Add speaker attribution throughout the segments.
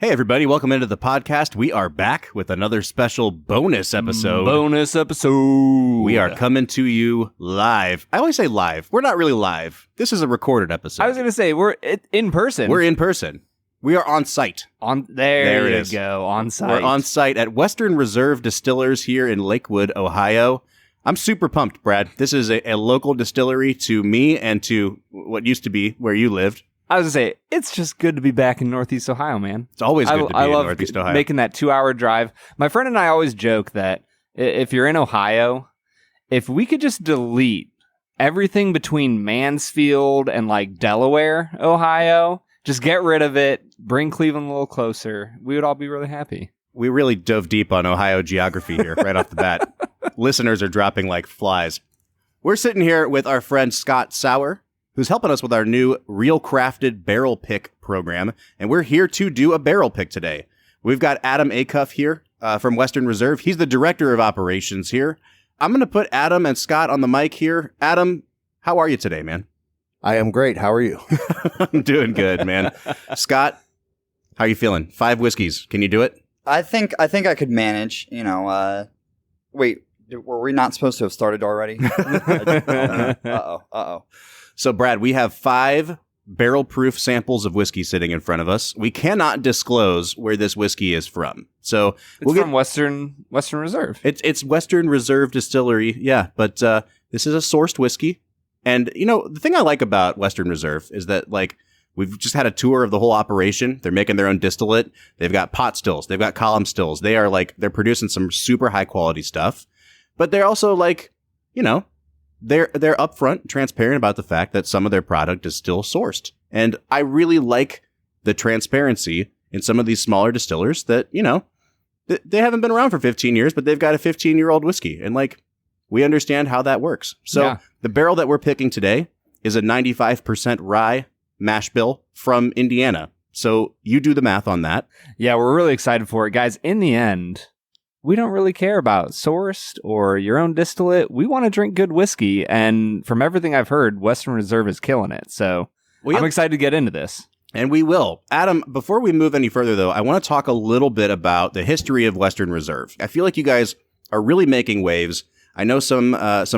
Speaker 1: Hey, everybody. Welcome into the podcast. We are back with another special bonus episode. We are coming to you live. I always say live. We're not really live. This is a recorded episode.
Speaker 2: I was going to say, we're in person.
Speaker 1: We're in person. We are on site.
Speaker 2: There you go. On site.
Speaker 1: We're on site at Western Reserve Distillers here in Lakewood, Ohio. I'm super pumped, Brad. This is a local distillery to me and to what used to be where you lived.
Speaker 2: I was going to say, it's just good to be back in Northeast Ohio, man.
Speaker 1: It's always good to be in Northeast Ohio.
Speaker 2: Making that 2-hour drive. My friend and I always joke that if you're in Ohio, if we could just delete everything between Mansfield and like Delaware, Ohio, just get rid of it, bring Cleveland a little closer, we would all be really happy.
Speaker 1: We really dove deep on Ohio geography here right off the bat. Listeners are dropping like flies. We're sitting here with our friend Scott Sauer, who's helping us with our new Real Crafted Barrel Pick program. And we're here to do a barrel pick today. We've got Adam Acuff here from Western Reserve. He's the director of operations here. I'm going to put Adam and Scott on the mic here. Adam, how are you today, man?
Speaker 3: I am great. How are you?
Speaker 1: I'm doing good, man. Scott, how are you feeling? 5 whiskeys. Can you do it?
Speaker 4: I think I could manage, wait, were we not supposed to have started already? Uh-oh.
Speaker 1: So, Brad, we have 5 barrel-proof samples of whiskey sitting in front of us. We cannot disclose where this whiskey is from. So
Speaker 2: it's from Western Reserve.
Speaker 1: It's Western Reserve Distillery, yeah. But this is a sourced whiskey. And, the thing I like about Western Reserve is that, we've just had a tour of the whole operation. They're making their own distillate. They've got pot stills. They've got column stills. They're producing some super high-quality stuff. But they're also, they're upfront, transparent about the fact that some of their product is still sourced. And I really like the transparency in some of these smaller distillers that, they haven't been around for 15 years, but they've got a 15-year-old whiskey. And we understand how that works. So The barrel that we're picking today is a 95% rye mash bill from Indiana. So you do the math on that.
Speaker 2: Yeah, we're really excited for it. Guys, in the end, we don't really care about sourced or your own distillate. We want to drink good whiskey. And from everything I've heard, Western Reserve is killing it. So I'm excited to get into this.
Speaker 1: And we will. Adam, before we move any further, though, I want to talk a little bit about the history of Western Reserve. I feel like you guys are really making waves. I know some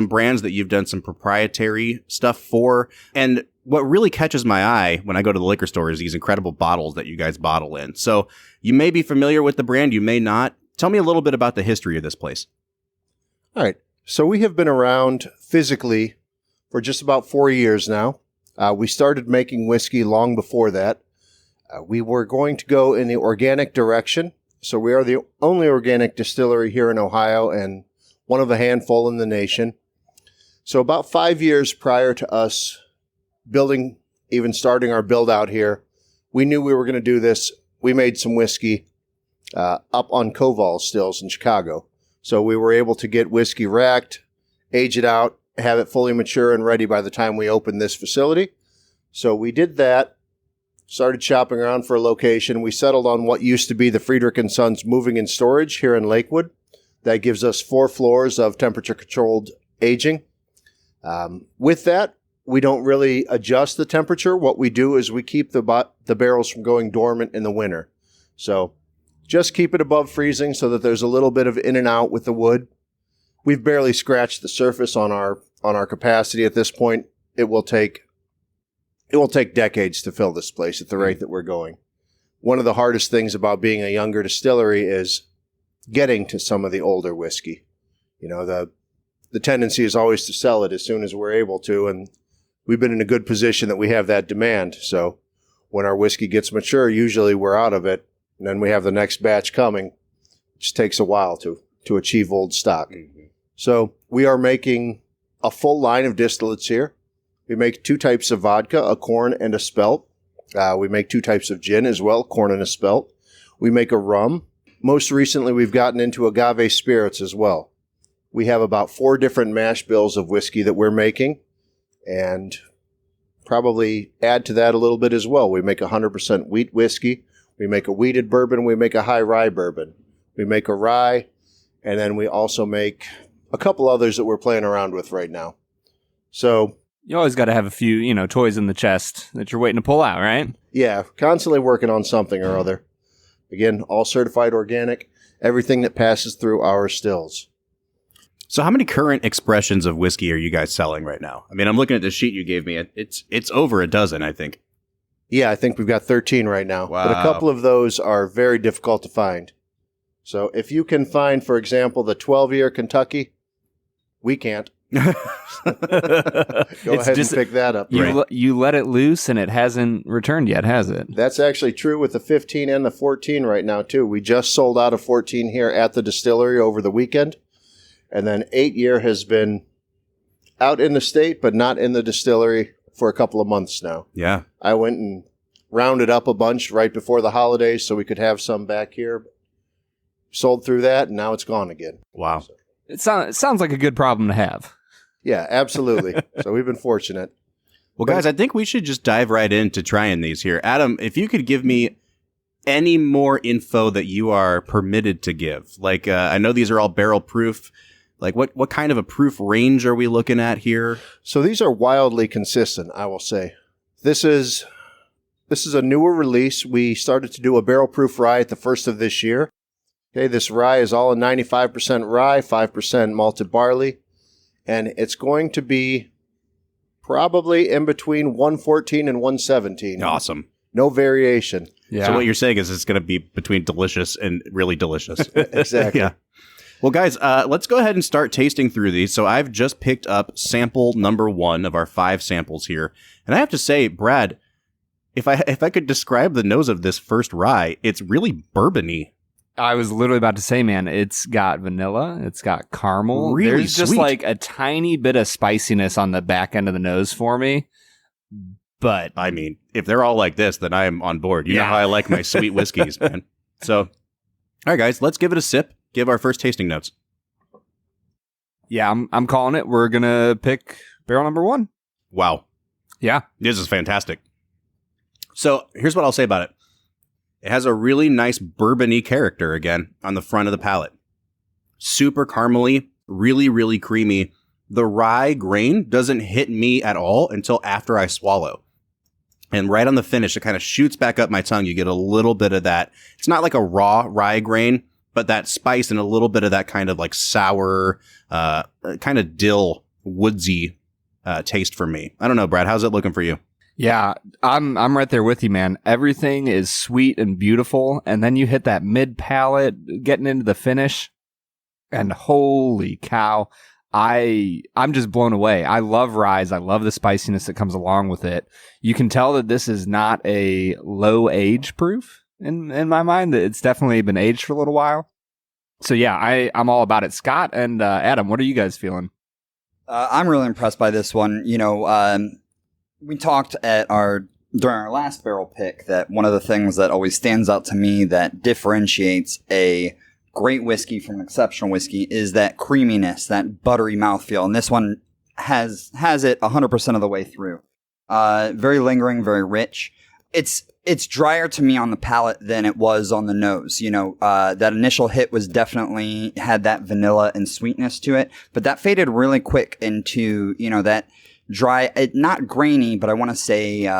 Speaker 1: brands that you've done some proprietary stuff for. And what really catches my eye when I go to the liquor store is these incredible bottles that you guys bottle in. So you may be familiar with the brand, you may not. Tell me a little bit about the history of this place.
Speaker 3: All right. So we have been around physically for just about 4 years now. We started making whiskey long before that. We were going to go in the organic direction. So we are the only organic distillery here in Ohio and one of a handful in the nation. So about 5 years prior to us starting our build out here, we knew we were going to do this. We made some whiskey up on Koval stills in Chicago. So we were able to get whiskey racked, age it out, have it fully mature and ready by the time we opened this facility. So we did that, started shopping around for a location. We settled on what used to be the Friedrich & Sons Moving and Storage here in Lakewood. That gives us 4 floors of temperature-controlled aging. With that, we don't really adjust the temperature. What we do is we keep the barrels from going dormant in the winter. So just keep it above freezing so that there's a little bit of in and out with the wood. We've barely scratched the surface on our capacity at this point. It will take decades to fill this place at the rate that we're going. One of the hardest things about being a younger distillery is getting to some of the older whiskey. The tendency is always to sell it as soon as we're able to, and we've been in a good position that we have that demand. So when our whiskey gets mature, usually we're out of it. And then we have the next batch coming. It just takes a while to achieve old stock. Mm-hmm. So we are making a full line of distillates here. We make 2 types of vodka, a corn and a spelt. We make 2 types of gin as well, corn and a spelt. We make a rum. Most recently, we've gotten into agave spirits as well. We have about 4 different mash bills of whiskey that we're making, and probably add to that a little bit as well. We make 100% wheat whiskey. We make a wheated bourbon. We make a high rye bourbon. We make a rye, and then we also make a couple others that we're playing around with right now. So
Speaker 2: you always got to have a few, toys in the chest that you're waiting to pull out, right?
Speaker 3: Yeah, constantly working on something or other. Again, all certified organic, everything that passes through our stills.
Speaker 1: So how many current expressions of whiskey are you guys selling right now? I mean, I'm looking at the sheet you gave me. It's over a dozen, I think.
Speaker 3: Yeah, I think we've got 13 right now.
Speaker 1: Wow.
Speaker 3: But a couple of those are very difficult to find. So if you can find, for example, the 12-year Kentucky, we can't. Go ahead and pick that up.
Speaker 2: You let it loose and it hasn't returned yet, has it?
Speaker 3: That's actually true with the 15 and the 14 right now, too. We just sold out of 14 here at the distillery over the weekend. And then 8-year has been out in the state, but not in the distillery for a couple of months now.
Speaker 1: Yeah.
Speaker 3: I went and rounded up a bunch right before the holidays so we could have some back here. Sold through that, and now it's gone again.
Speaker 1: Wow.
Speaker 3: So,
Speaker 2: It sounds like a good problem to have.
Speaker 3: yeah, absolutely. So we've been fortunate.
Speaker 1: Well, guys, I think we should just dive right into trying these here. Adam, if you could give me any more info that you are permitted to give. Like, I know these are all barrel proof. Like, what kind of a proof range are we looking at here?
Speaker 3: So these are wildly consistent, I will say. This is a newer release. We started to do a barrel proof rye at the first of this year. Okay, this rye is all a 95% rye, 5% malted barley, and it's going to be probably in between 114 and 117.
Speaker 1: Awesome.
Speaker 3: No variation.
Speaker 2: Yeah.
Speaker 1: So what you're saying is it's going to be between delicious and really delicious.
Speaker 3: Exactly.
Speaker 1: Yeah. Well, guys, let's go ahead and start tasting through these. So I've just picked up sample number 1 of our 5 samples here. And I have to say, Brad, if I could describe the nose of this first rye, it's really bourbon-y.
Speaker 2: I was literally about to say, man, it's got vanilla, it's got caramel.
Speaker 1: Really
Speaker 2: There's just
Speaker 1: sweet.
Speaker 2: like a tiny bit of spiciness on the back end of the nose for me. But
Speaker 1: I mean, if they're all like this, then I am on board. You know
Speaker 2: Yeah.
Speaker 1: how I like my sweet whiskeys, man. So, all right, guys, let's give it a sip. Give our first tasting notes.
Speaker 2: yeah, I'm calling it. We're going to pick barrel number 1.
Speaker 1: Wow.
Speaker 2: Yeah.
Speaker 1: This is fantastic. So here's what I'll say about it. It has a really nice bourbon-y character again on the front of the palate. Super caramely, really, really creamy. The rye grain doesn't hit me at all until after I swallow. And right on the finish, it kind of shoots back up my tongue. You get a little bit of that. It's not like a raw rye grain, but that spice and a little bit of that kind of like sour, kind of dill, woodsy taste for me. I don't know, Brad. How's it looking for you?
Speaker 2: Yeah, I'm right there with you, man. Everything is sweet and beautiful, and then you hit that mid palate, getting into the finish, and holy cow, I'm just blown away. I love ryes. I love the spiciness that comes along with it. You can tell that this is not a low age proof in my mind. That it's definitely been aged for a little while. So yeah, I'm all about it. Scott and Adam, what are you guys feeling?
Speaker 4: I'm really impressed by this one. You know, we talked during our last barrel pick that one of the things that always stands out to me that differentiates a great whiskey from an exceptional whiskey is that creaminess, that buttery mouthfeel. And this one has it 100% of the way through. Very lingering, very rich. It's drier to me on the palate than it was on the nose. You know, that initial hit was definitely had that vanilla and sweetness to it, but that faded really quick into, you know, that dry, not grainy, but I want to say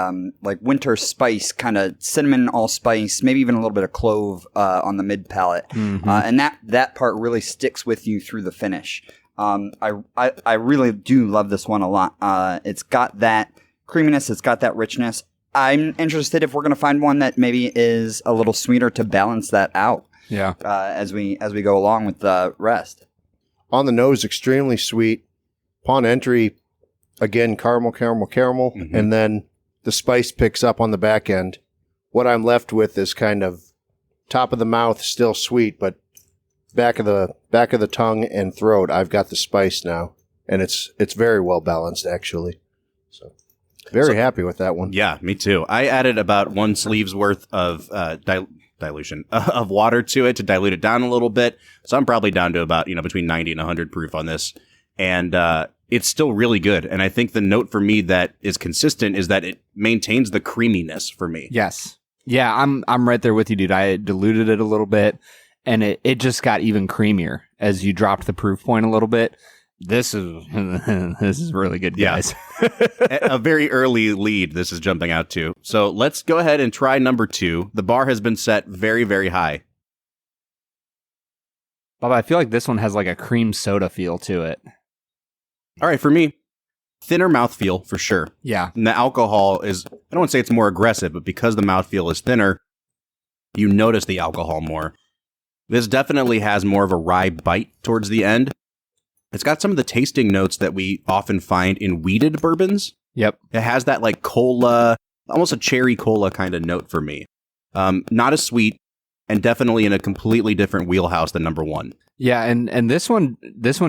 Speaker 4: like winter spice, kind of cinnamon allspice, maybe even a little bit of clove on the mid palate.
Speaker 2: Mm-hmm.
Speaker 4: And that part really sticks with you through the finish. I really do love this one a lot. It's got that creaminess, it's got that richness. I'm interested if we're going to find one that maybe is a little sweeter to balance that out.
Speaker 2: Yeah.
Speaker 4: As we go along with the rest.
Speaker 3: On the nose, extremely sweet. Upon entry, again, caramel,
Speaker 1: Mm-hmm.
Speaker 3: and then the spice picks up on the back end. What I'm left with is kind of top of the mouth, still sweet, but back of the tongue and throat, I've got the spice now, and it's very well balanced actually. So very happy with that one.
Speaker 1: Yeah, me too. I added about 1 sleeve's worth of dilution of water to it to dilute it down a little bit. So I'm probably down to about, between 90 and 100 proof on this. And it's still really good. And I think the note for me that is consistent is that it maintains the creaminess for me.
Speaker 2: Yes. Yeah, I'm right there with you, dude. I diluted it a little bit, and it just got even creamier as you dropped the proof point a little bit. This is this is really good,
Speaker 1: Yeah.
Speaker 2: guys.
Speaker 1: A very early lead this is jumping out to. So let's go ahead and try number 2. The bar has been set very, very high.
Speaker 2: Bob, I feel like this one has like a cream soda feel to it.
Speaker 1: All right, for me, thinner mouthfeel for sure.
Speaker 2: Yeah.
Speaker 1: And the alcohol is, I don't want to say it's more aggressive, but because the mouthfeel is thinner, you notice the alcohol more. This definitely has more of a rye bite towards the end. It's got some of the tasting notes that we often find in wheated bourbons.
Speaker 2: Yep.
Speaker 1: It has that like cola, almost a cherry cola kind of note for me. Not as sweet, and definitely in a completely different wheelhouse than number 1.
Speaker 2: Yeah, and this one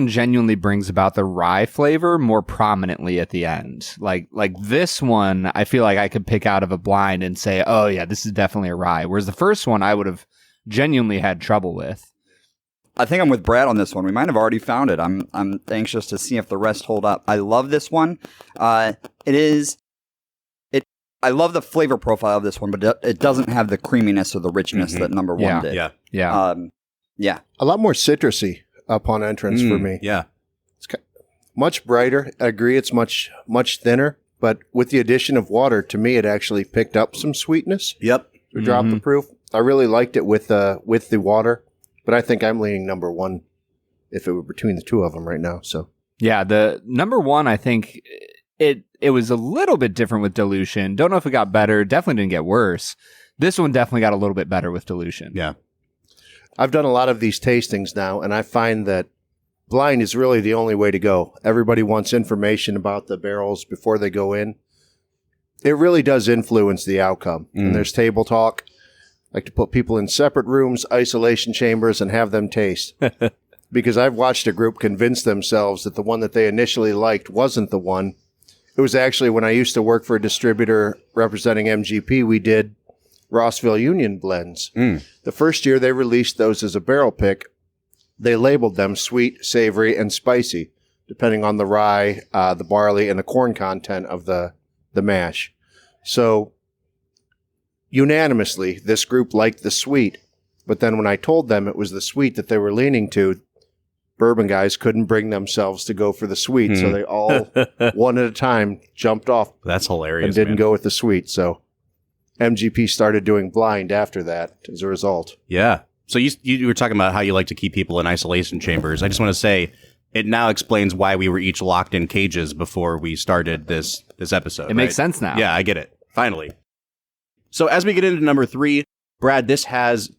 Speaker 2: genuinely brings about the rye flavor more prominently at the end. Like this one, I feel like I could pick out of a blind and say, oh yeah, this is definitely a rye. Whereas the first one, I would have genuinely had trouble with.
Speaker 4: I think I'm with Brad on this one. We might have already found it. I'm anxious to see if the rest hold up. I love this one. I love the flavor profile of this one, but it doesn't have the creaminess or the richness that number 1 did.
Speaker 1: Yeah.
Speaker 2: Yeah.
Speaker 3: A lot more citrusy upon entrance for me.
Speaker 1: Yeah.
Speaker 3: Much brighter. I agree it's much thinner, but with the addition of water, to me, it actually picked up some sweetness.
Speaker 1: Yep.
Speaker 3: To drop the proof. I really liked it with the water, but I think I'm leaning number 1 if it were between the two of them right now. So
Speaker 2: Yeah, the number 1, I think it was a little bit different with dilution. Don't know if it got better. Definitely didn't get worse. This one definitely got a little bit better with dilution.
Speaker 1: Yeah.
Speaker 3: I've done a lot of these tastings now, and I find that blind is really the only way to go. Everybody wants information about the barrels before they go in. It really does influence the outcome. And there's table talk. I like to put people in separate rooms, isolation chambers, and have them taste. Because I've watched a group convince themselves that the one that they initially liked wasn't the one. It was actually when I used to work for a distributor representing MGP, we did Rossville Union blends. The first year they released those as a barrel pick, they labeled them sweet, savory, and spicy, depending on the rye, the barley, and the corn content of the mash. So unanimously, this group liked the sweet. But then when I told them it was the sweet that they were leaning to, bourbon guys couldn't bring themselves to go for the sweet. So they all, one at a time, jumped off
Speaker 1: That's hilarious.
Speaker 3: and didn't
Speaker 1: man.
Speaker 3: go with the sweet. So MGP started doing blind after that as a result.
Speaker 1: Yeah. So you were talking about how you like to keep people in isolation chambers. I just want to say it now explains why we were each locked in cages before we started this episode.
Speaker 2: It makes sense now.
Speaker 1: Yeah, I get it. Finally. So as we get into number 3, Brad, this has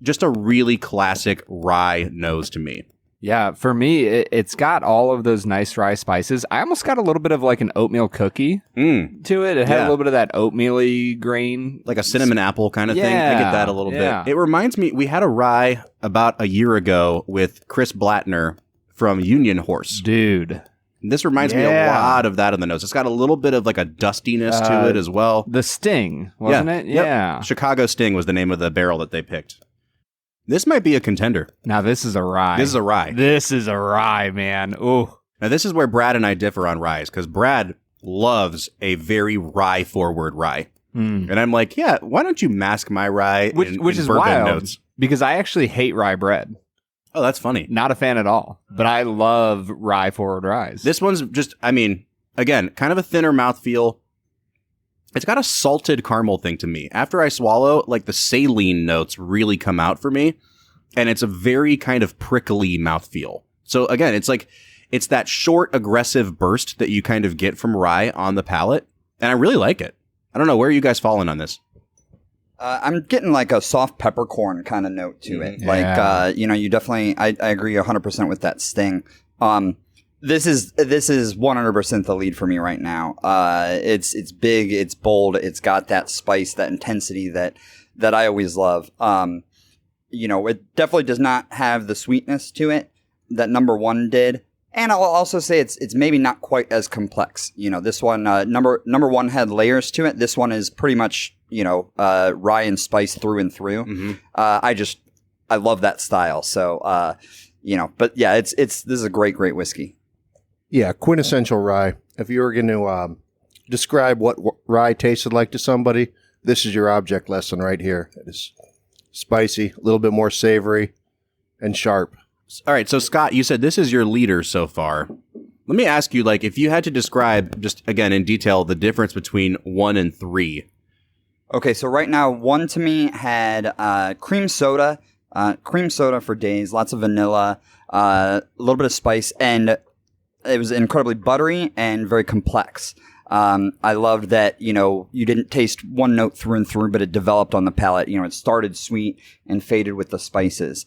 Speaker 1: just a really classic rye nose to me.
Speaker 2: Yeah, for me, it's got all of those nice rye spices. I almost got a little bit of like an oatmeal cookie to it. It had a little bit of that oatmeal-y grain.
Speaker 1: Like a cinnamon apple kind of thing. I get that a little bit. It reminds me, we had a rye about a year ago with Chris Blattner from Union Horse.
Speaker 2: Dude.
Speaker 1: This reminds me a lot of that on the nose. It's got a little bit of like a dustiness to it as well.
Speaker 2: The Sting, wasn't it?
Speaker 1: Yep.
Speaker 2: Yeah.
Speaker 1: Chicago Sting was the name of the barrel that they picked. This might be a contender.
Speaker 2: Now, this is a rye.
Speaker 1: This is a rye.
Speaker 2: This is a rye, man. Ooh.
Speaker 1: Now, this is where Brad and I differ on ryes, because Brad loves a very rye-forward rye. And I'm like, yeah, why don't you mask my rye
Speaker 2: Which
Speaker 1: in
Speaker 2: is
Speaker 1: bourbon
Speaker 2: wild,
Speaker 1: notes?
Speaker 2: because I actually hate rye bread.
Speaker 1: Oh, that's funny.
Speaker 2: Not a fan at all, but I love rye-forward ryes.
Speaker 1: This one's just, I mean, again, kind of a thinner mouthfeel. It's got a salted caramel thing to me. After I swallow, like the saline notes really come out for me. And it's a very kind of prickly mouthfeel. So again, it's like, it's that short, aggressive burst that you kind of get from rye on the palate. And I really like it. I don't know, where are you guys falling on this?
Speaker 4: I'm getting like a soft peppercorn kind of note to it.
Speaker 2: Yeah.
Speaker 4: Like, you definitely, I agree 100% with that Sting. This is 100% the lead for me right now. It's big, it's bold, it's got that spice, that intensity that I always love. It definitely does not have the sweetness to it that number 1 did. And I'll also say it's maybe not quite as complex. This one, number 1 had layers to it. This one is pretty much, rye and spice through and through. I love that style. So, but yeah, this is a great whiskey.
Speaker 3: Yeah, quintessential rye. If you were going to describe what rye tasted like to somebody, this is your object lesson right here. It is spicy, a little bit more savory, and sharp.
Speaker 1: All right, so Scott, you said this is your leader so far. Let me ask you, like, if you had to describe, just again in detail, the difference between 1 and 3.
Speaker 4: Okay, so right now, 1 to me had cream soda for days, lots of vanilla, a little bit of spice, and it was incredibly buttery and very complex. I loved that, you didn't taste one note through and through, but it developed on the palate. It started sweet and faded with the spices.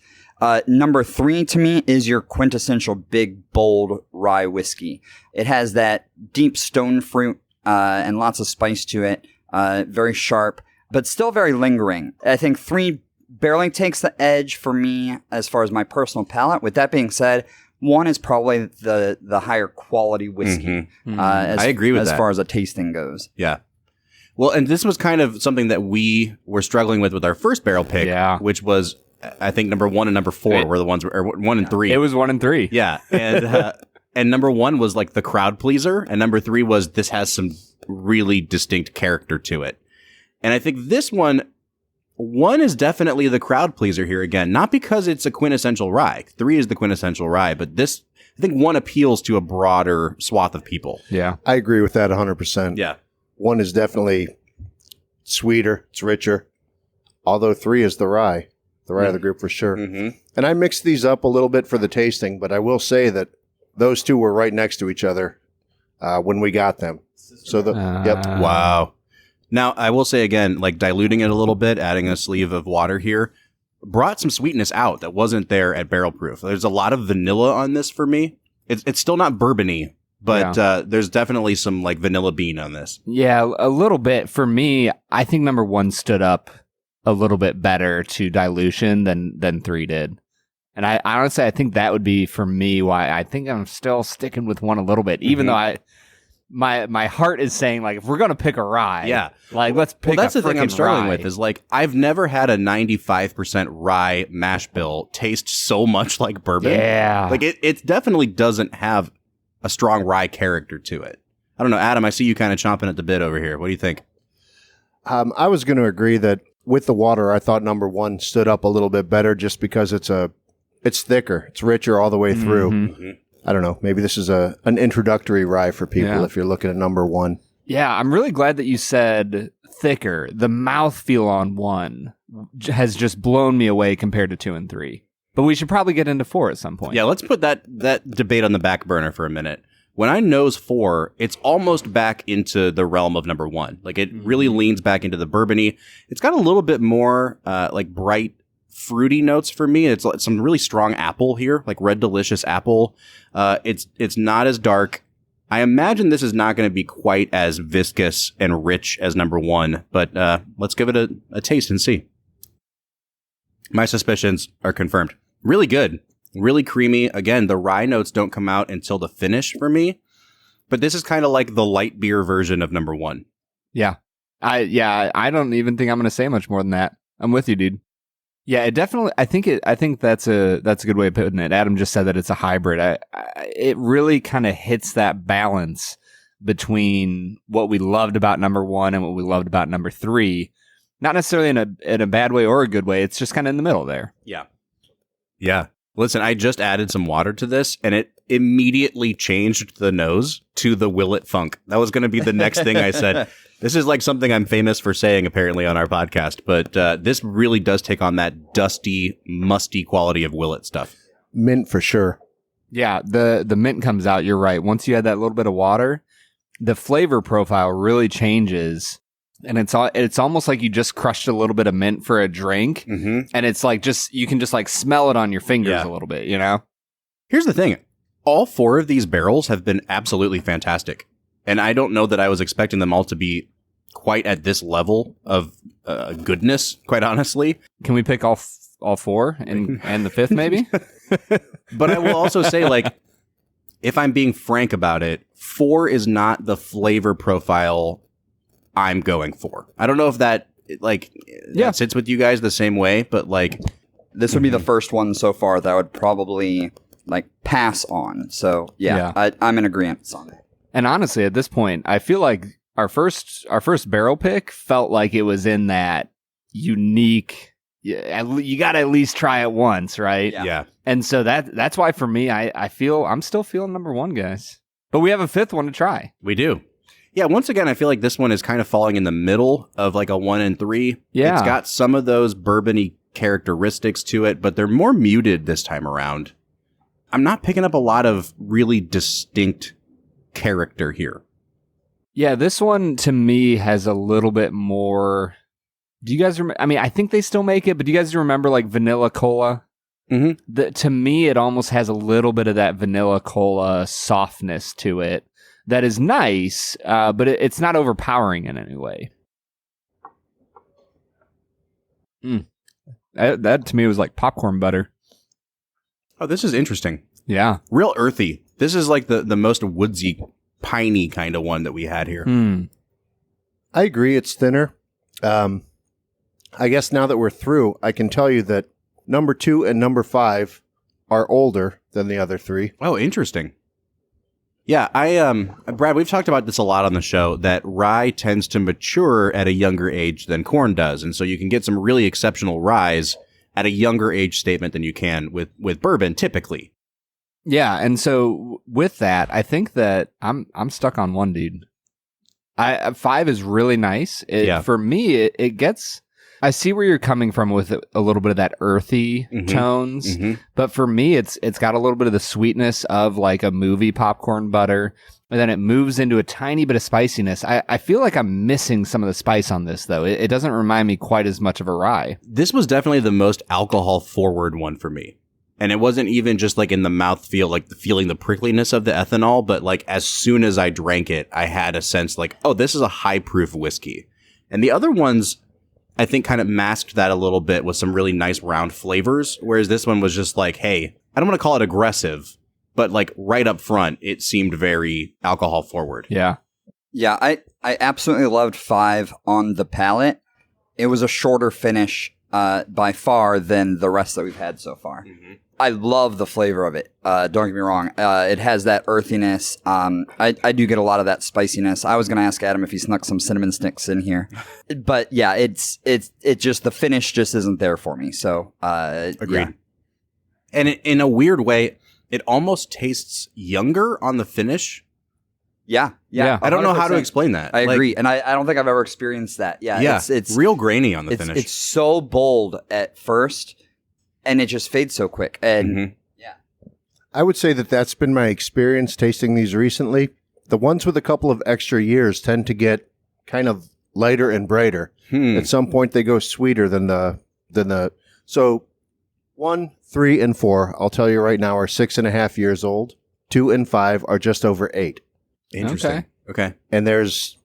Speaker 4: Number 3 to me is your quintessential big, bold rye whiskey. It has that deep stone fruit and lots of spice to it, very sharp, but still very lingering. I think 3 barely takes the edge for me as far as my personal palate. With that being said, 1 is probably the higher quality whiskey.
Speaker 1: I agree with that.
Speaker 4: As far as a tasting goes.
Speaker 1: Yeah. Well, and this was kind of something that we were struggling with our first barrel pick, which was, I think, number 1 and number 4 were the ones, or 1 and 3.
Speaker 2: It was 1 and 3.
Speaker 1: Yeah. And, and number 1 was like the crowd pleaser. And number 3 was this has some really distinct character to it. And I think this one is definitely the crowd pleaser here again, not because it's a quintessential rye. 3 is the quintessential rye, but this, I think 1 appeals to a broader swath of people.
Speaker 2: Yeah.
Speaker 3: I agree with that 100%.
Speaker 1: Yeah.
Speaker 3: 1 is definitely sweeter, it's richer, although 3 is the rye of the group for sure.
Speaker 1: Mm-hmm.
Speaker 3: And I mixed these up a little bit for the tasting, but I will say that those two were right next to each other when we got them. So yep.
Speaker 1: Wow. Now, I will say again, like diluting it a little bit, adding a sleeve of water here, brought some sweetness out that wasn't there at barrel proof. There's a lot of vanilla on this for me. It's still not bourbon-y, but there's definitely some like vanilla bean on this.
Speaker 2: Yeah, a little bit. For me, I think number 1 stood up a little bit better to dilution than 3 did. And I honestly, I think that would be for me why I think I'm still sticking with 1 a little bit, even though my heart is saying, like, if we're going to pick a rye, like, let's pick
Speaker 1: that's
Speaker 2: a
Speaker 1: the thing I'm
Speaker 2: frickin'
Speaker 1: struggling
Speaker 2: rye.
Speaker 1: with is, like, I've never had a 95% rye mash bill taste so much like bourbon.
Speaker 2: Yeah.
Speaker 1: Like, it definitely doesn't have a strong rye character to it. I don't know, Adam, I see you kind of chomping at the bit over here. What do you think?
Speaker 3: I was going to agree that with the water, I thought number 1 stood up a little bit better just because it's thicker. It's richer all the way through.
Speaker 1: Mm-hmm.
Speaker 3: I don't know. Maybe this is an introductory rye for people if you're looking at number 1.
Speaker 2: Yeah, I'm really glad that you said thicker. The mouthfeel on 1 has just blown me away compared to 2 and 3. But we should probably get into 4 at some point.
Speaker 1: Yeah, let's put that debate on the back burner for a minute. When I nose 4, it's almost back into the realm of number 1. Like, it really leans back into the bourbon-y. It's got a little bit more like bright, fruity notes for me. It's some really strong apple here, like red delicious apple. It's not as dark. I imagine this is not going to be quite as viscous and rich as number 1, but let's give it a taste and see. My suspicions are confirmed. Really good. Really creamy. Again, the rye notes don't come out until the finish for me, but this is kind of like the light beer version of number 1.
Speaker 2: Yeah. I don't even think I'm going to say much more than that. I'm with you, dude. Yeah, it definitely. I think that's a good way of putting it. Adam just said that it's a hybrid. It really kind of hits that balance between what we loved about number 1 and what we loved about number 3. Not necessarily in a bad way or a good way. It's just kind of in the middle there.
Speaker 1: Yeah. Yeah. Listen, I just added some water to this, and it immediately changed the nose to the Willet Funk. That was going to be the next thing I said. This is like something I'm famous for saying, apparently, on our podcast. But this really does take on that dusty, musty quality of Willet stuff.
Speaker 3: Mint for sure.
Speaker 2: Yeah, the mint comes out. You're right. Once you add that little bit of water, the flavor profile really changes. And it's almost like you just crushed a little bit of mint for a drink.
Speaker 1: Mm-hmm.
Speaker 2: And it's like you can just like smell it on your fingers a little bit, you know?
Speaker 1: Here's the thing. All 4 of these barrels have been absolutely fantastic. And I don't know that I was expecting them all to be quite at this level of goodness, quite honestly.
Speaker 2: Can we pick all 4 and the 5th maybe?
Speaker 1: But I will also say, like, if I'm being frank about it, 4 is not the flavor profile I'm going for. I don't know if that that sits with you guys the same way, but like
Speaker 4: this would be the first one so far that I would probably like pass on. So I'm in agreement on it.
Speaker 2: And honestly, at this point, I feel like our first barrel pick felt like it was in that unique you got to at least try it once, right?
Speaker 1: Yeah.
Speaker 2: And so that's why for me, I feel I'm still feeling number one, guys. But we have a fifth one to try.
Speaker 1: We do. Yeah, once again, I feel like this one is kind of falling in the middle of like a 1 and 3.
Speaker 2: Yeah.
Speaker 1: It's got some of those bourbon-y characteristics to it, but they're more muted this time around. I'm not picking up a lot of really distinct character here.
Speaker 2: Yeah, this one to me has a little bit more. Do you guys remember? I mean, I think they still make it, but do you guys remember like vanilla cola?
Speaker 1: Mm-hmm.
Speaker 2: To me, it almost has a little bit of that vanilla cola softness to it that is nice, but it's not overpowering in any way. That to me was like popcorn butter.
Speaker 1: Oh, this is interesting.
Speaker 2: Yeah.
Speaker 1: Real earthy. This is like the most woodsy, piney kind of one that we had here.
Speaker 3: I agree. It's thinner. I guess now that we're through, I can tell you that number 2 and number 5 are older than the other 3.
Speaker 1: Oh, interesting. Yeah, Brad, we've talked about this a lot on the show, that rye tends to mature at a younger age than corn does. And so you can get some really exceptional ryes at a younger age statement than you can with bourbon, typically.
Speaker 2: Yeah, and so with that, I think that I'm stuck on one, dude. 5 is really nice. For me, it gets. I see where you're coming from with a little bit of that earthy tones, but for me, it's got a little bit of the sweetness of like a movie popcorn butter, and then it moves into a tiny bit of spiciness. I feel like I'm missing some of the spice on this, though. It doesn't remind me quite as much of a rye.
Speaker 1: This was definitely the most alcohol-forward one for me. And it wasn't even just like in the mouthfeel, like feeling the prickliness of the ethanol, but like as soon as I drank it, I had a sense like, oh, this is a high-proof whiskey. And the other ones, I think, kind of masked that a little bit with some really nice round flavors, whereas this one was just like, hey, I don't want to call it aggressive, but like right up front, it seemed very alcohol forward.
Speaker 2: Yeah.
Speaker 4: Yeah, I absolutely loved 5 on the palate. It was a shorter finish by far than the rest that we've had so far. I love the flavor of it. Don't get me wrong. It has that earthiness. I do get a lot of that spiciness. I was going to ask Adam if he snuck some cinnamon sticks in here, but yeah, it just the finish just isn't there for me. So
Speaker 1: Agreed.
Speaker 4: Yeah.
Speaker 1: And in a weird way, it almost tastes younger on the finish.
Speaker 4: Yeah.
Speaker 1: I don't know how to
Speaker 4: 100%.
Speaker 1: explain that.
Speaker 4: I agree, and I don't think I've ever experienced that. Yeah, it's
Speaker 1: real grainy on the finish.
Speaker 4: It's so bold at first, and it just fades so quick. And
Speaker 3: I would say that that's been my experience tasting these recently. The ones with a couple of extra years tend to get kind of lighter and brighter. At some point, they go sweeter than the. So 1, 3, and 4, I'll tell you right now, are 6.5 years old. 2 and 5 are just over 8.
Speaker 1: Interesting. Okay.
Speaker 3: And there's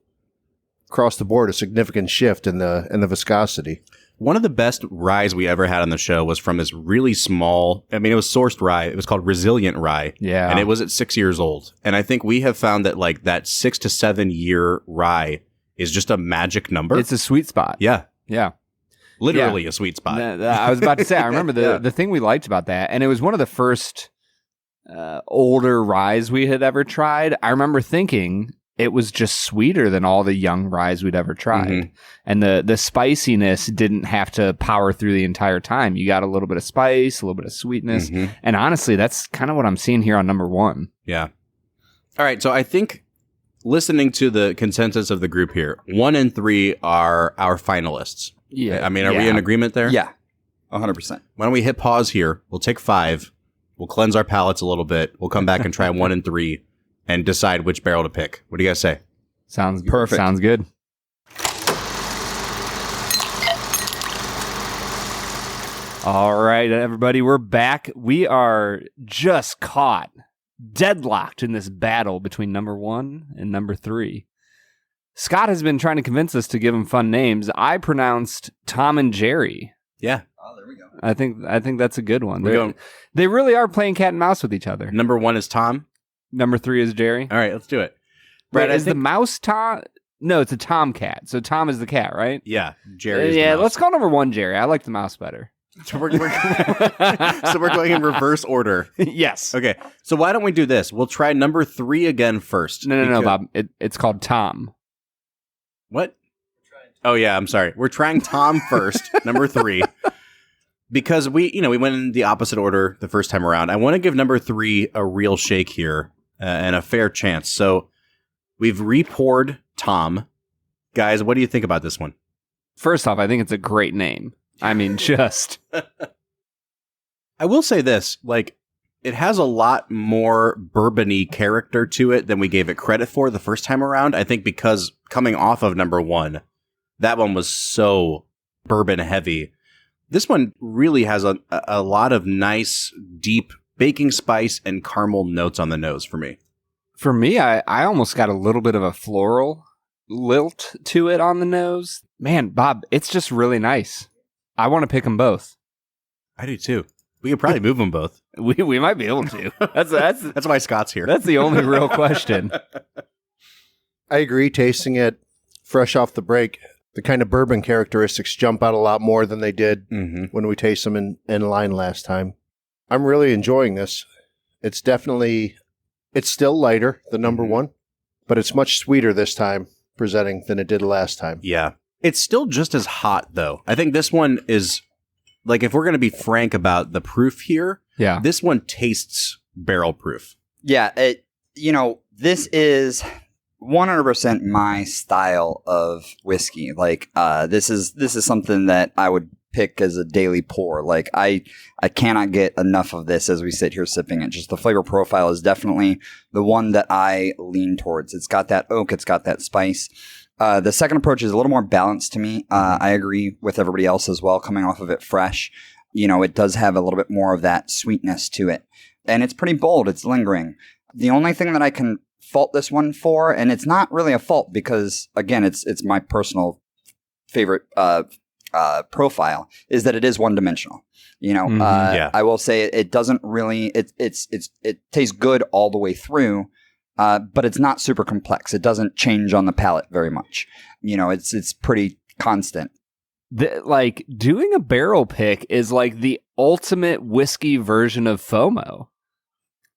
Speaker 3: across the board a significant shift in the viscosity.
Speaker 1: One of the best ryes we ever had on the show was from this really small, I mean, it was sourced rye. It was called Resilient Rye.
Speaker 2: Yeah.
Speaker 1: And it was at 6 years old. And I think we have found that like that 6 to 7 year rye is just a magic number.
Speaker 2: It's a sweet spot.
Speaker 1: Yeah.
Speaker 2: Yeah.
Speaker 1: Literally a sweet spot.
Speaker 2: I was about to say, I remember the thing we liked about that, and it was one of the first older ryes we had ever tried. I remember thinking it was just sweeter than all the young ryes we'd ever tried. And the spiciness didn't have to power through the entire time. You got a little bit of spice, a little bit of sweetness. And honestly, that's kind of what I'm seeing here on number 1.
Speaker 1: Yeah. All right. So I think listening to the consensus of the group here, 1 and 3 are our finalists.
Speaker 2: Yeah.
Speaker 1: I mean, are we in agreement there?
Speaker 4: Yeah, 100%.
Speaker 1: Why don't we hit pause here? We'll take 5. We'll cleanse our palates a little bit. We'll come back and try 1 and 3 and decide which barrel to pick. What do you guys say?
Speaker 2: Sounds good.
Speaker 4: Perfect.
Speaker 2: Sounds good. All right, everybody, we're back. We are just caught, deadlocked in this battle between number 1 and number 3. Scott has been trying to convince us to give him fun names. I pronounced Tom and Jerry.
Speaker 1: Yeah.
Speaker 4: Oh, there we go.
Speaker 2: I think that's a good one. They really are playing cat and mouse with each other.
Speaker 1: Number 1 is Tom.
Speaker 2: Number 3 is Jerry.
Speaker 1: All right, let's do it.
Speaker 2: Brad,
Speaker 1: Brad,
Speaker 2: is the mouse Tom? No, it's a tomcat. So Tom is the cat, right?
Speaker 1: Yeah, Jerry is
Speaker 2: Yeah,
Speaker 1: the mouse.
Speaker 2: let's call number 1 Jerry. I like the mouse better.
Speaker 1: So we're going in reverse order.
Speaker 2: Yes.
Speaker 1: Okay, so why don't we do this? We'll try number 3 again first.
Speaker 2: No, Bob. It's called Tom.
Speaker 1: What? Oh, yeah, I'm sorry. We're trying Tom first, number 3. because we went in the opposite order the first time around. I want to give number 3 a real shake here and a fair chance. So we've re-poured Tom. Guys, what do you think about this one?
Speaker 2: First off, I think it's a great name. I mean, just...
Speaker 1: I will say this, like, it has a lot more bourbon-y character to it than we gave it credit for the first time around. I think because coming off of number 1, that one was so bourbon heavy. This one really has a lot of nice, deep baking spice and caramel notes on the nose for me.
Speaker 2: For me, I almost got a little bit of a floral lilt to it on the nose. Man, Bob, it's just really nice. I want to pick them both.
Speaker 1: I do too. We could probably move them both.
Speaker 2: We might be able to. That's
Speaker 1: why Scott's here.
Speaker 2: That's the only real question.
Speaker 3: I agree. Tasting it fresh off the break, the kind of bourbon characteristics jump out a lot more than they did when we tasted them in line last time. I'm really enjoying this. It's still lighter than number 1, but it's much sweeter this time presenting than it did last time.
Speaker 1: Yeah. It's still just as hot, though. I think this one is, like, if we're going to be frank about the proof here, this one tastes barrel proof.
Speaker 4: Yeah, this is 100% my style of whiskey. Like, this is something that I would pick as a daily pour. Like, I cannot get enough of this as we sit here sipping it. Just the flavor profile is definitely the one that I lean towards. It's got that oak, it's got that spice. The second approach is a little more balanced to me. I agree with everybody else as well, coming off of it fresh. It does have a little bit more of that sweetness to it. And it's pretty bold. It's lingering. The only thing that I can fault this one for, and it's not really a fault because, again, it's my personal favorite profile, is that it is one-dimensional. I will say it doesn't really, it tastes good all the way through. But it's not super complex. It doesn't change on the palate very much. It's pretty constant.
Speaker 2: Doing a barrel pick is like the ultimate whiskey version of FOMO.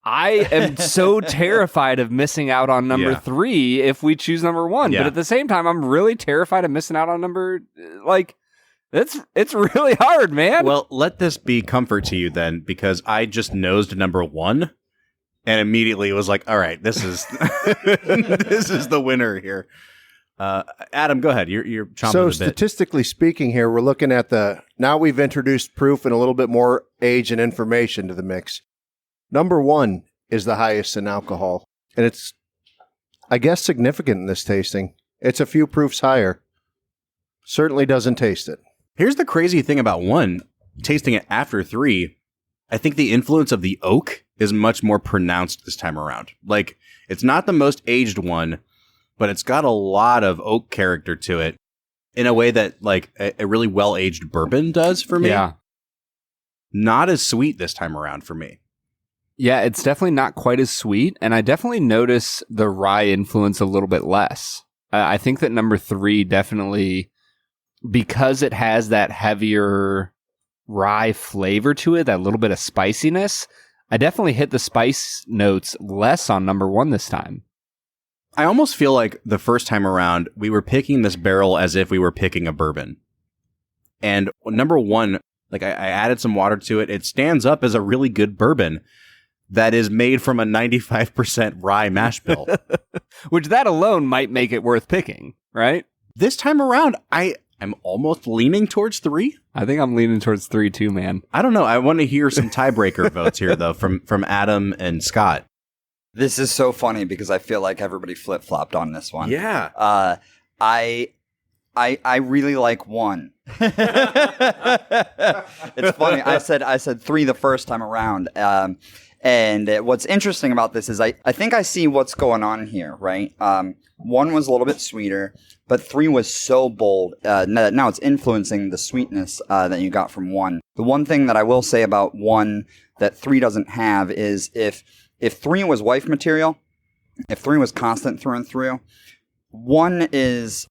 Speaker 2: I am so terrified of missing out on number 3 if we choose number 1. Yeah. But at the same time, I'm really terrified of missing out on number, it's really hard, man.
Speaker 1: Well, let this be comfort to you then, because I just nosed number 1. And immediately was like, all right, this is this is the winner here. Adam, go ahead. You're chomping
Speaker 3: So
Speaker 1: a bit.
Speaker 3: statistically speaking here, we're looking at now we've introduced proof and a little bit more age and information to the mix. Number 1 is the highest in alcohol. And it's, I guess, significant in this tasting. It's a few proofs higher. Certainly doesn't taste it.
Speaker 1: Here's the crazy thing about 1, tasting it after 3. I think the influence of the oak is much more pronounced this time around. Like, it's not the most aged one, but it's got a lot of oak character to it in a way that, like, a really well-aged bourbon does for me.
Speaker 2: Yeah.
Speaker 1: Not as sweet this time around for me.
Speaker 2: Yeah, it's definitely not quite as sweet, and I definitely notice the rye influence a little bit less. I think that number 3 definitely, because it has that heavier rye flavor to it, that little bit of spiciness, I definitely hit the spice notes less on number 1 this time.
Speaker 1: I almost feel like the first time around, we were picking this barrel as if we were picking a bourbon. And number 1, like I added some water to it. It stands up as a really good bourbon that is made from a 95% rye mash bill.
Speaker 2: Which that alone might make it worth picking, right?
Speaker 1: This time around, I'm almost leaning towards 3.
Speaker 2: I think I'm leaning towards 3 too, man.
Speaker 1: I don't know. I want to hear some tiebreaker votes here, though, from Adam and Scott.
Speaker 4: This is so funny because I feel like everybody flip-flopped on this one.
Speaker 1: Yeah.
Speaker 4: I really like 1. It's funny. I said 3 the first time around. And what's interesting about this is I think I see what's going on here, right? 1 was a little bit sweeter, but 3 was so bold. Now it's influencing the sweetness that you got from 1. The one thing that I will say about 1 that 3 doesn't have is if 3 was wife material, if 3 was constant through and through, 1 is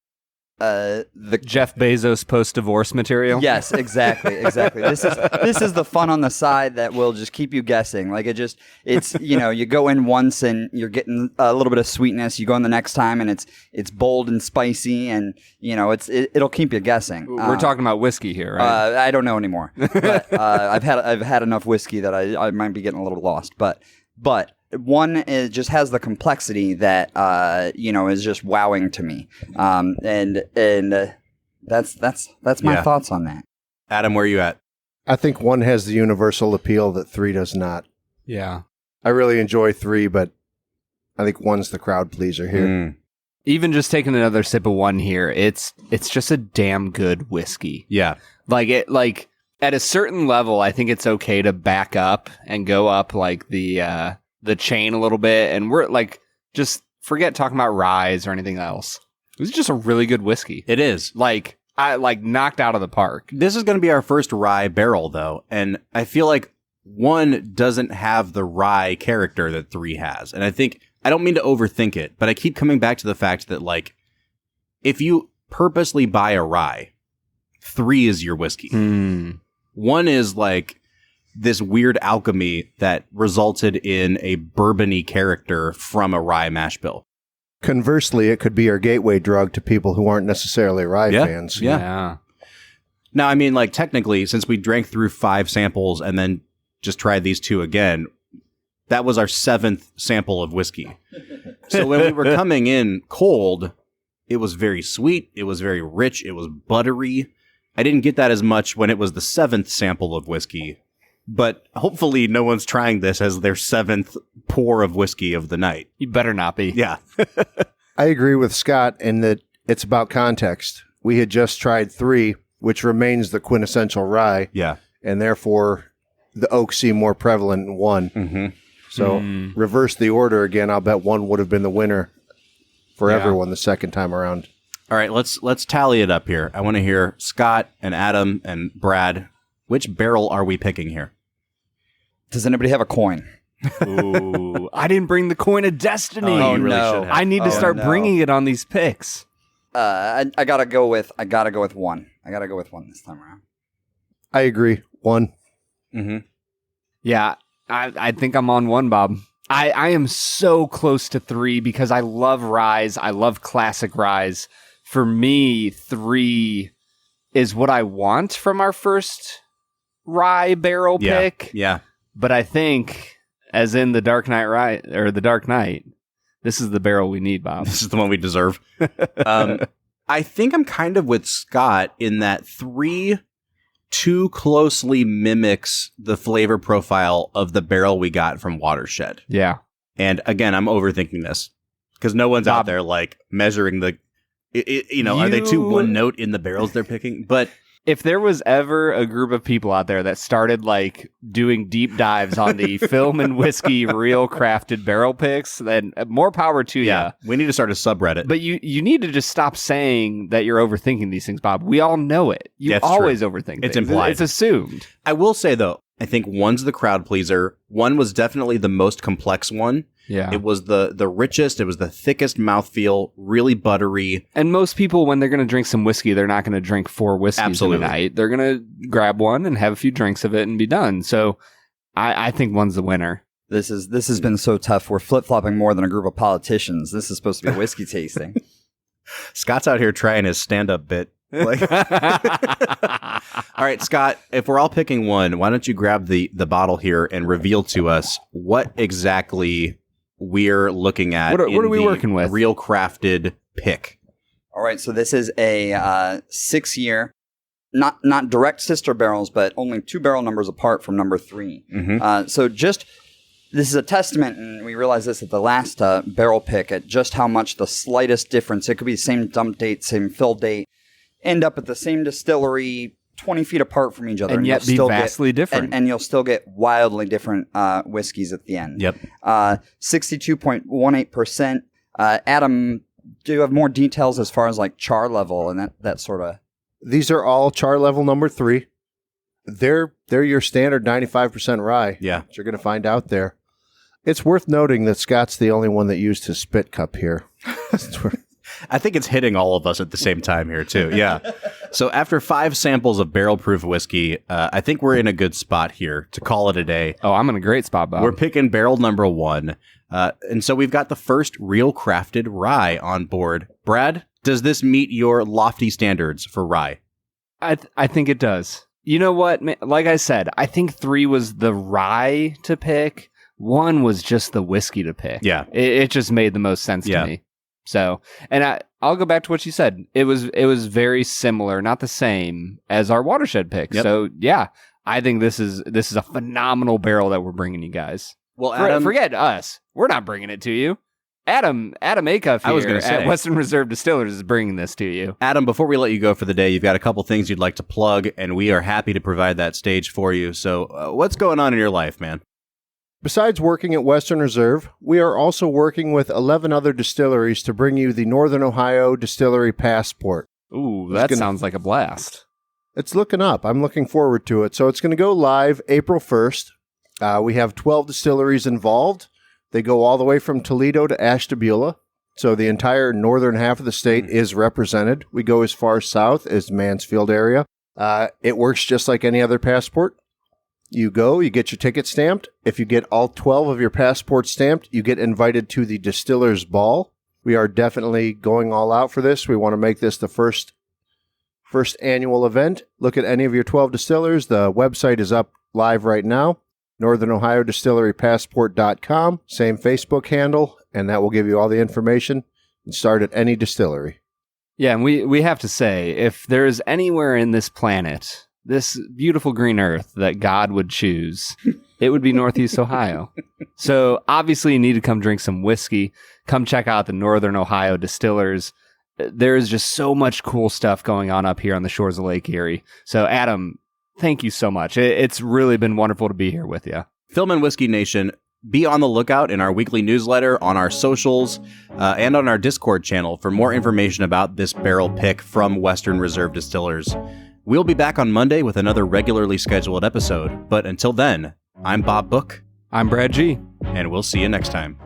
Speaker 4: the
Speaker 2: Jeff Bezos post-divorce material.
Speaker 4: Yes, exactly. This is the fun on the side that will just keep you guessing. Like it's you go in once and you're getting a little bit of sweetness. You go in the next time and it's bold and spicy, and it'll keep you guessing.
Speaker 2: We're talking about whiskey here, right?
Speaker 4: I don't know anymore, but I've had enough whiskey that I might be getting a little lost, but. One just has the complexity that is just wowing to me, and that's my thoughts on that.
Speaker 1: Adam, where are you at?
Speaker 3: I think 1 has the universal appeal that 3 does not.
Speaker 2: Yeah.
Speaker 3: I really enjoy 3, but I think 1's the crowd pleaser here.
Speaker 2: Even just taking another sip of 1 here, it's just a damn good whiskey.
Speaker 1: Yeah.
Speaker 2: Like at a certain level, I think it's okay to back up and go up like the chain a little bit, and we're like, just forget talking about ryes or anything else. This is just a really good whiskey.
Speaker 1: It is.
Speaker 2: Like, I knocked out of the park.
Speaker 1: This is going to be our first rye barrel, though, and I feel like 1 doesn't have the rye character that 3 has. And I don't mean to overthink it, but I keep coming back to the fact that, like, if you purposely buy a rye, 3 is your whiskey. 1 is like this weird alchemy that resulted in a bourbony character from a rye mash bill.
Speaker 3: Conversely, it could be our gateway drug to people who aren't necessarily rye fans.
Speaker 2: Yeah.
Speaker 1: Now, I mean, like, technically, since we drank through 5 samples and then just tried these 2 again, that was our 7th sample of whiskey. So when we were coming in cold, it was very sweet. It was very rich. It was buttery. I didn't get that as much when it was the 7th sample of whiskey. But hopefully no one's trying this as their 7th pour of whiskey of the night.
Speaker 2: You better not be.
Speaker 1: Yeah.
Speaker 3: I agree with Scott in that it's about context. We had just tried 3, which remains the quintessential rye.
Speaker 1: Yeah.
Speaker 3: And therefore, the oak seemed more prevalent in 1.
Speaker 1: Mm-hmm.
Speaker 3: So reverse the order again. I'll bet 1 would have been the winner for everyone the second time around.
Speaker 1: All right, let's tally it up here. I want to hear Scott and Adam and Brad. Which barrel are we picking here?
Speaker 4: Does anybody have a coin?
Speaker 2: Ooh, I didn't bring the coin of destiny.
Speaker 1: Oh, you really should have.
Speaker 2: I need to start bringing it on these picks.
Speaker 4: I gotta go with 1. I gotta go with 1 this time around.
Speaker 3: I agree. 1.
Speaker 1: Mm-hmm.
Speaker 2: Yeah, I think I'm on 1, Bob. I am so close to 3 because I love ryes. I love classic ryes. For me, 3 is what I want from our first rye barrel pick.
Speaker 1: Yeah.
Speaker 2: But I think, as in the Dark Knight Rye or the Dark Knight, this is the barrel we need, Bob.
Speaker 1: This is the one we deserve. I think I'm kind of with Scott in that 3 too closely mimics the flavor profile of the barrel we got from Watershed.
Speaker 2: Yeah.
Speaker 1: And again, I'm overthinking this because no one's out there like measuring the, are they too one note in the barrels they're picking? But
Speaker 2: if there was ever a group of people out there that started like doing deep dives on the film and whiskey real crafted barrel picks, then more power to you.
Speaker 1: We need to start a subreddit.
Speaker 2: But you need to just stop saying that you're overthinking these things, Bob. We all know it. You always overthink
Speaker 1: It's
Speaker 2: things.
Speaker 1: implied.
Speaker 2: It's assumed.
Speaker 1: I will say, though, I think 1's the crowd pleaser. 1 was definitely the most complex one.
Speaker 2: Yeah.
Speaker 1: It was the richest. It was the thickest mouthfeel, really buttery.
Speaker 2: And most people, when they're going to drink some whiskey, they're not going to drink 4 whiskeys in a night. They're going to grab one and have a few drinks of it and be done. So I think 1's the winner.
Speaker 4: This has been so tough. We're flip-flopping more than a group of politicians. This is supposed to be a whiskey tasting.
Speaker 1: Scott's out here trying his stand-up bit. Like, all right, Scott, if we're all picking 1, why don't you grab the bottle here and reveal to us what exactly we're looking at.
Speaker 2: What are we working with?
Speaker 1: Real crafted pick.
Speaker 4: All right, so this is a 6-year, not direct sister barrels, but only 2 barrel numbers apart from number 3.
Speaker 1: Mm-hmm.
Speaker 4: So this is a testament, and we realized this at the last barrel pick, at just how much the slightest difference, it could be the same dump date, same fill date, end up at the same distillery, 20 feet apart from each other.
Speaker 2: And yet be vastly different.
Speaker 4: And you'll still get wildly different whiskeys at the end.
Speaker 1: Yep.
Speaker 4: 62.18%. Adam, do you have more details as far as like char level and that sort of?
Speaker 3: These are all char level number 3. They're your standard 95% rye.
Speaker 1: Yeah.
Speaker 3: That you're going to find out there. It's worth noting that Scott's the only one that used his spit cup here.
Speaker 1: I think it's hitting all of us at the same time here, too. Yeah. So after 5 samples of barrel-proof whiskey, I think we're in a good spot here to call it a day.
Speaker 2: Oh, I'm in a great spot, Bob.
Speaker 1: We're picking barrel number 1. And so we've got the first real crafted rye on board. Brad, does this meet your lofty standards for rye?
Speaker 2: I think it does. You know what? Like I said, I think 3 was the rye to pick. 1 was just the whiskey to pick.
Speaker 1: Yeah.
Speaker 2: It just made the most sense to me. So, and I'll go back to what you said. It was very similar, not the same as our watershed pick.
Speaker 1: Yep.
Speaker 2: So yeah, I think this is a phenomenal barrel that we're bringing you guys.
Speaker 1: Well, Adam,
Speaker 2: forget us. We're not bringing it to you. Adam Acuff here at Western Reserve Distillers is bringing this to you.
Speaker 1: Adam, before we let you go for the day, you've got a couple things you'd like to plug, and we are happy to provide that stage for you. So what's going on in your life, man?
Speaker 3: Besides working at Western Reserve, we are also working with 11 other distilleries to bring you the Northern Ohio Distillery Passport.
Speaker 2: Ooh, that sounds like a blast.
Speaker 3: It's looking up. I'm looking forward to it. So it's going to go live April 1st. We have 12 distilleries involved. They go all the way from Toledo to Ashtabula. So the entire northern half of the state is represented. We go as far south as Mansfield area. It works just like any other passport. You go, you get your ticket stamped. If you get all 12 of your passports stamped, you get invited to the Distillers Ball. We are definitely going all out for this. We want to make this the first annual event. Look at any of your 12 distillers. The website is up live right now. Northern Ohio Distillery Passport.com. Same Facebook handle, and that will give you all the information. And start at any distillery.
Speaker 2: Yeah, and we have to say, if there is anywhere in this planet, this beautiful green earth that God would choose, it would be Northeast Ohio. So obviously you need to come drink some whiskey. Come check out the Northern Ohio Distillers. There is just so much cool stuff going on up here on the shores of Lake Erie. So Adam, thank you so much. It's really been wonderful to be here with you.
Speaker 1: Film and Whiskey Nation, be on the lookout in our weekly newsletter, on our socials, and on our Discord channel for more information about this barrel pick from Western Reserve Distillers. We'll be back on Monday with another regularly scheduled episode, but until then, I'm Bob Book.
Speaker 2: I'm Brad G.
Speaker 1: And we'll see you next time.